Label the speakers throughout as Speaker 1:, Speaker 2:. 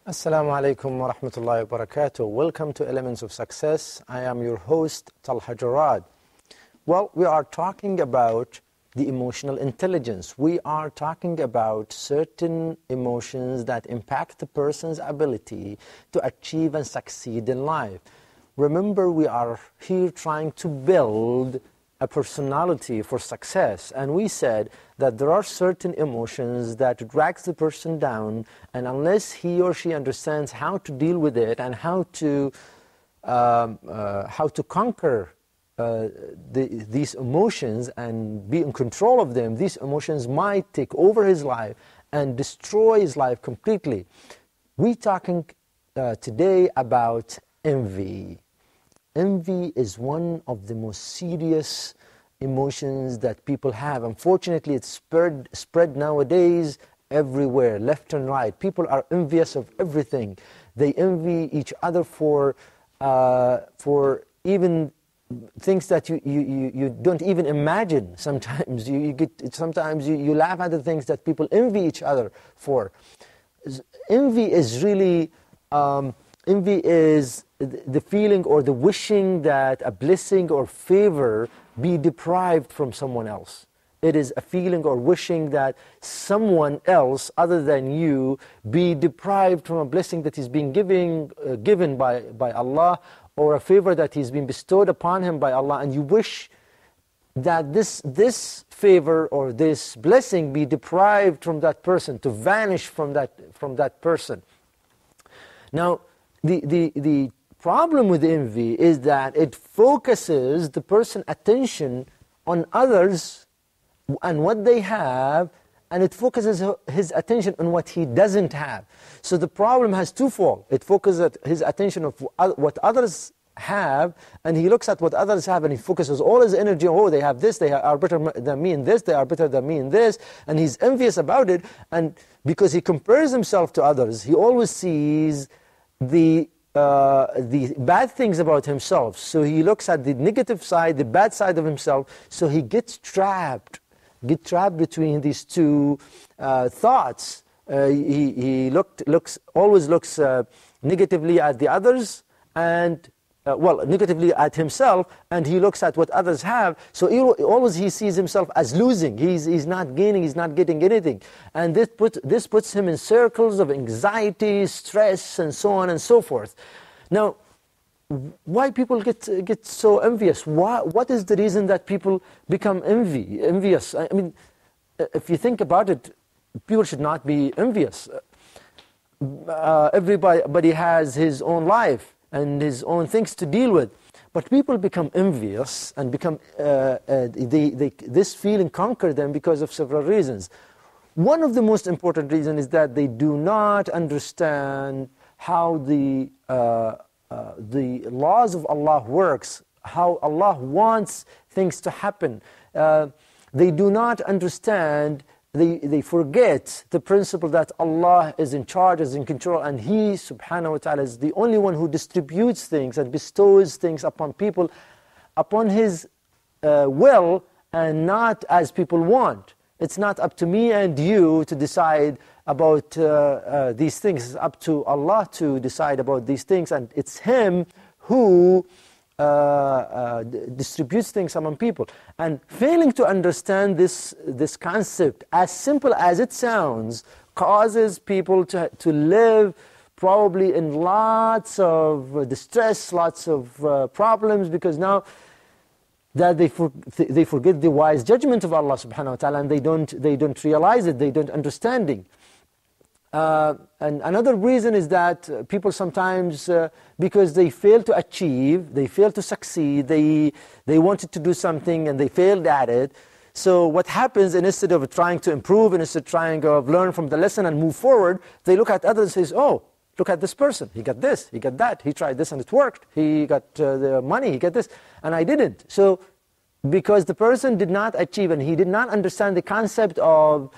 Speaker 1: Assalamu alaikum wa rahmatullahi wa barakatuh. Welcome to Elements of Success. I am your host, Talha Jarrad. Well, we are talking about the emotional intelligence. We are talking about certain emotions that impact the person's ability to achieve and succeed in life. Remember, we are here trying to build a personality for success, and we said that there are certain emotions that drags the person down, and unless he or she understands how to deal with it and how to conquer these emotions and be in control of them, these emotions might take over his life and destroy his life completely. We're talking today about envy. Envy is one of the most serious emotions that people have. Unfortunately, it's spread nowadays everywhere, left and right. People are envious of everything. They envy each other for even things that you don't even imagine. Sometimes you laugh at the things that people envy each other for. Envy is really envy is the feeling or the wishing that a blessing or favor be deprived from someone else. It is a feeling or wishing that someone else other than you be deprived from a blessing that is being given by Allah, or a favor that is being bestowed upon him by Allah, and you wish that this favor or this blessing be deprived from that person, to vanish from that person. Now, the problem with envy is that it focuses the person's attention on others and what they have, and it focuses his attention on what he doesn't have. So the problem has twofold. It focuses his attention of what others have, and he looks at what others have, and he focuses all his energy, oh, they have this, they are better than me in this, they are better than me in this, and he's envious about it. And because he compares himself to others, he always sees the bad things about himself. So he looks at the negative side, the bad side of himself, so he gets trapped between these two thoughts. He always looks negatively at the others, and negatively at himself, and he looks at what others have. So he sees himself as losing. He's not gaining, he's not getting anything. And this puts him in circles of anxiety, stress, and so on and so forth. Now, why people get so envious? What is the reason that people become envious? I mean, if you think about it, people should not be envious. Everybody has his own life and his own things to deal with. But people become envious and become this feeling conquer them because of several reasons. One of the most important reasons is that they do not understand how the laws of Allah works, how Allah wants things to happen. They do not understand. They forget the principle that Allah is in charge, is in control, and He, subhanahu wa ta'ala, is the only one who distributes things and bestows things upon people, upon His will, and not as people want. It's not up to me and you to decide about these things. It's up to Allah to decide about these things, and it's Him who distributes things among people. And failing to understand this concept, as simple as it sounds, causes people to live probably in lots of distress, lots of problems, because now that they forget the wise judgment of Allah subhanahu wa ta'ala, and they don't realize it, they don't understanding. And another reason is that people sometimes, because they fail to achieve, they fail to succeed, they wanted to do something and they failed at it. So what happens, instead of trying to improve, instead of trying to learn from the lesson and move forward, they look at others and say, oh, look at this person, he got this, he got that, he tried this and it worked, he got the money, he got this, and I didn't. So because the person did not achieve and he did not understand the concept of,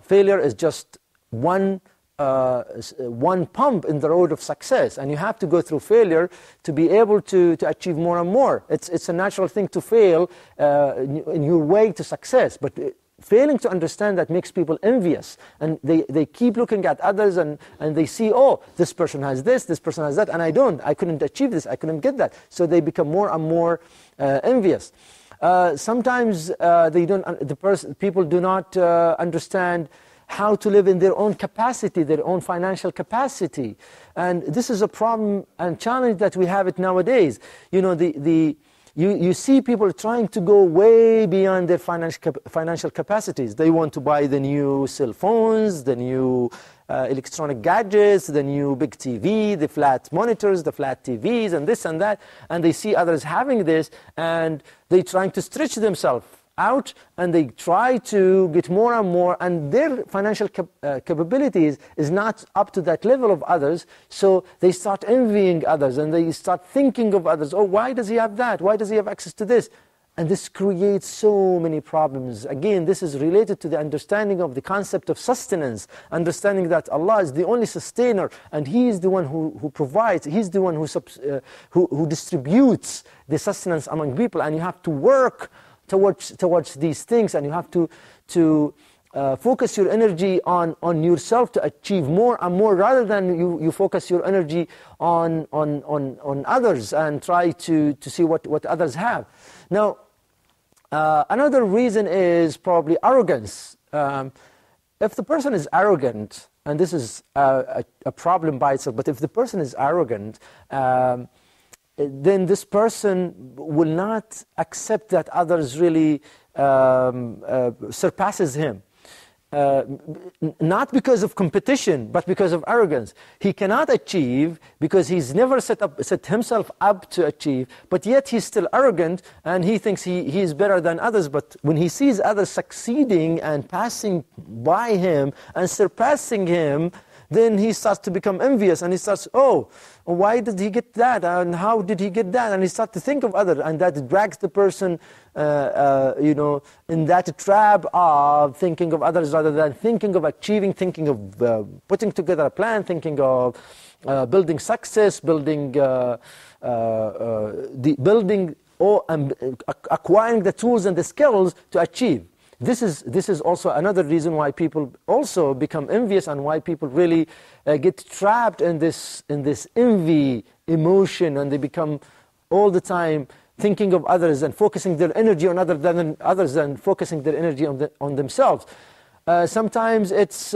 Speaker 1: failure is just one pump in the road of success, and you have to go through failure to be able to achieve more and more. It's a natural thing to fail in your way to success, but failing to understand that makes people envious, and they keep looking at others and they see, oh, this person has this person has that, and I couldn't achieve this, I couldn't get that. So they become more and more envious. Sometimes people do not understand how to live in their own capacity, their own financial capacity. And this is a problem and challenge that we have it nowadays. You know, you see people trying to go way beyond their financial capacities. They want to buy the new cell phones, the new electronic gadgets, the new big TV, the flat monitors, the flat TVs, and this and that. And they see others having this, and they're trying to stretch themselves out, and they try to get more and more, and their financial capabilities is not up to that level of others, so they start envying others, and they start thinking of others. Oh, why does he have that? Why does he have access to this? And this creates so many problems. Again, this is related to the understanding of the concept of sustenance, understanding that Allah is the only sustainer, and He is the one who provides, He's the one who distributes the sustenance among people, and you have to work towards these things, and you have to focus your energy on yourself to achieve more and more, rather than you focus your energy on others and try to see what others have. Now, another reason is probably arrogance. If the person is arrogant, and this is a problem by itself, but if the person is arrogant, then this person will not accept that others really surpasses him. Not because of competition, but because of arrogance. He cannot achieve because he's never set himself up to achieve, but yet he's still arrogant, and he thinks he is better than others. But when he sees others succeeding and passing by him and surpassing him, then he starts to become envious, and he starts, oh, why did he get that, and how did he get that? And he starts to think of others, and that drags the person in that trap of thinking of others rather than thinking of achieving, thinking of putting together a plan, thinking of building success, acquiring the tools and the skills to achieve. This is also another reason why people also become envious, and why people really get trapped in this envy emotion, and they become all the time thinking of others and focusing their energy on others than focusing their energy on themselves. Sometimes it's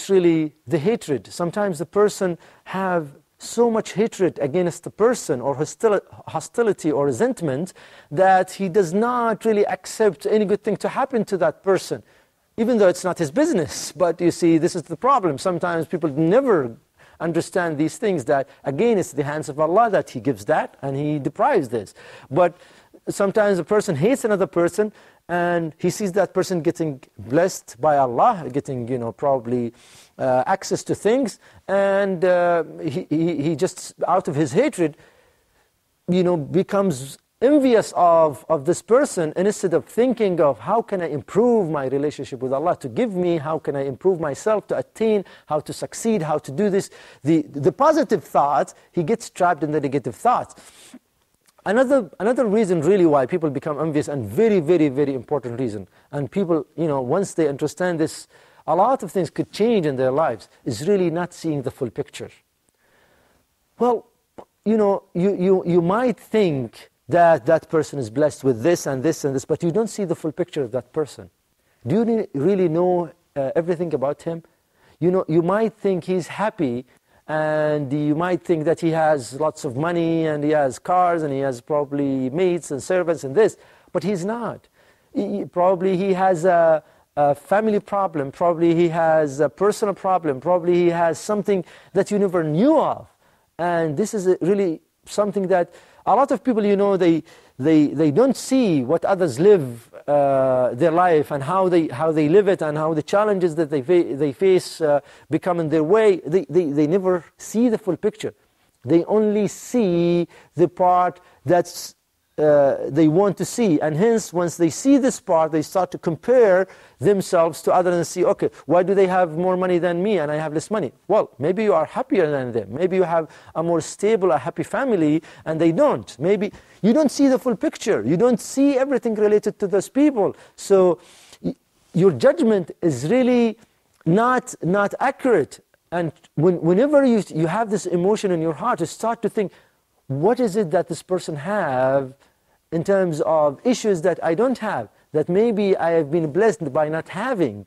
Speaker 1: really the hatred. Sometimes the person have so much hatred against the person, or hostility or resentment, that he does not really accept any good thing to happen to that person, even though it's not his business. But you see, this is the problem. Sometimes people never understand these things, that again, it's the hands of Allah that He gives that and He deprives this. But sometimes a person hates another person, and he sees that person getting blessed by Allah, getting probably access to things, and he just, out of his hatred, becomes envious of this person, instead of thinking of how can I improve my relationship with Allah to give me, how can I improve myself to attain, how to succeed, how to do this. The positive thoughts, he gets trapped in the negative thoughts. Another reason really why people become envious, and very, very, very important reason, and people, once they understand this, a lot of things could change in their lives, is really not seeing the full picture. Well, you might think that person is blessed with this and this and this, but you don't see the full picture of that person. Do you really know everything about him? You might think he's happy and you might think that he has lots of money and he has cars and he has probably maids and servants and this, but he's not. Probably he has a family problem, probably he has a personal problem, probably he has something that you never knew of. And this is really something that a lot of people, they don't see what others live their life, and how they live it, and how the challenges that they face become in their way. They never see the full picture. They only see the part that's they want to see, and hence once they see this part, they start to compare themselves to others and see, okay, why do they have more money than me and I have less money? Well, maybe you are happier than them, maybe you have a more stable, a happy family, and they don't. Maybe you don't see the full picture, you don't see everything related to those people, so your judgment is really not accurate. And whenever you have this emotion in your heart, you start to think, what is it that this person have in terms of issues that I don't have, that maybe I have been blessed by not having?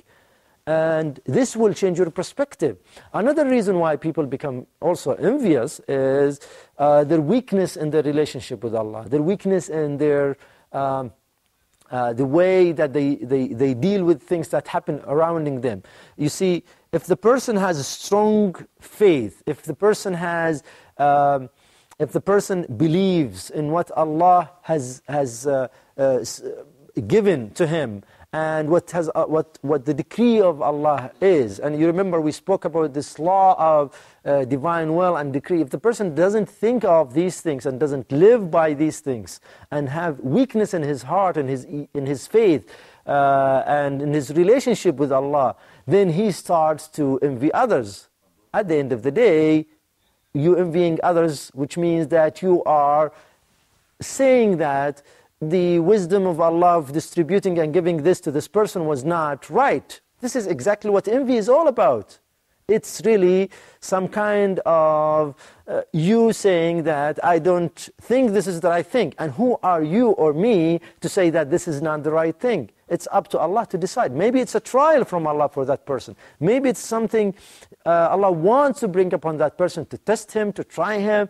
Speaker 1: And this will change your perspective. Another reason why people become also envious is their weakness in their relationship with Allah, their weakness in their the way that they deal with things that happen around them. You see, if the person has a strong faith, if the person has if the person believes in what Allah has given to him, and what the decree of Allah is, and you remember we spoke about this law of divine will and decree. If the person doesn't think of these things and doesn't live by these things, and have weakness in his heart and in his faith and in his relationship with Allah, then he starts to envy others. At the end of the day, you envying others, which means that you are saying that the wisdom of Allah of distributing and giving this to this person was not right. This is exactly what envy is all about. It's really some kind of you saying that I don't think this is the right thing. And who are you or me to say that this is not the right thing? It's up to Allah to decide. Maybe it's a trial from Allah for that person. Maybe it's something Allah wants to bring upon that person to test him, to try him,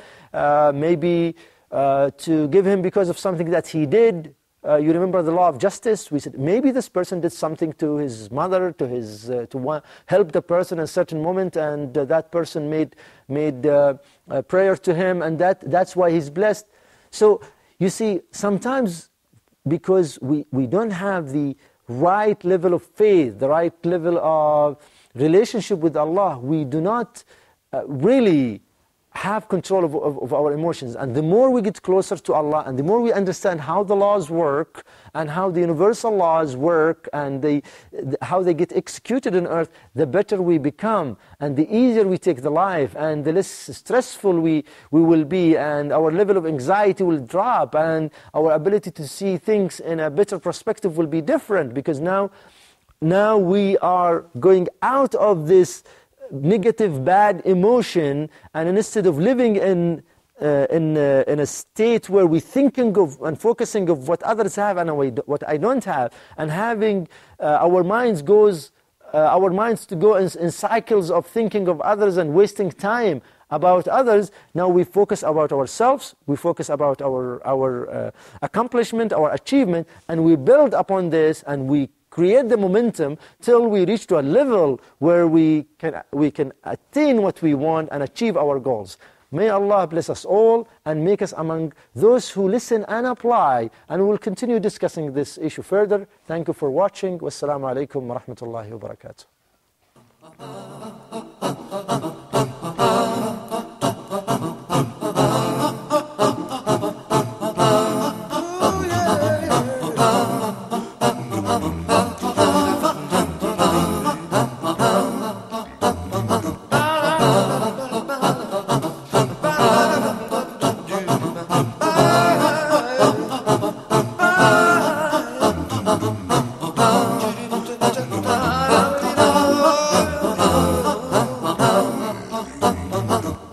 Speaker 1: maybe to give him because of something that he did. You remember the law of justice? We said maybe this person did something to his mother, to help the person in a certain moment, and that person made a prayer to him, and that's why he's blessed. So you see, sometimes because we don't have the right level of faith, the right level of relationship with Allah, we do not really have control of our emotions. And the more we get closer to Allah, and the more we understand how the laws work, and how the universal laws work, and how they get executed on earth, the better we become, and the easier we take the life, and the less stressful we will be, and our level of anxiety will drop, and our ability to see things in a better perspective will be different, because now we are going out of this negative, bad emotion, and instead of living in a state where we're thinking of and focusing of what others have and what I don't have, and having our minds to go in cycles of thinking of others and wasting time about others, now we focus about ourselves, we focus about our accomplishment, our achievement, and we build upon this, and we create the momentum till we reach to a level where we can attain what we want and achieve our goals. May Allah bless us all and make us among those who listen and apply, and we will continue discussing this issue further. Thank you for watching. Wassalamu alaikum wa rahmatullahi wa barakatuh.
Speaker 2: Mother.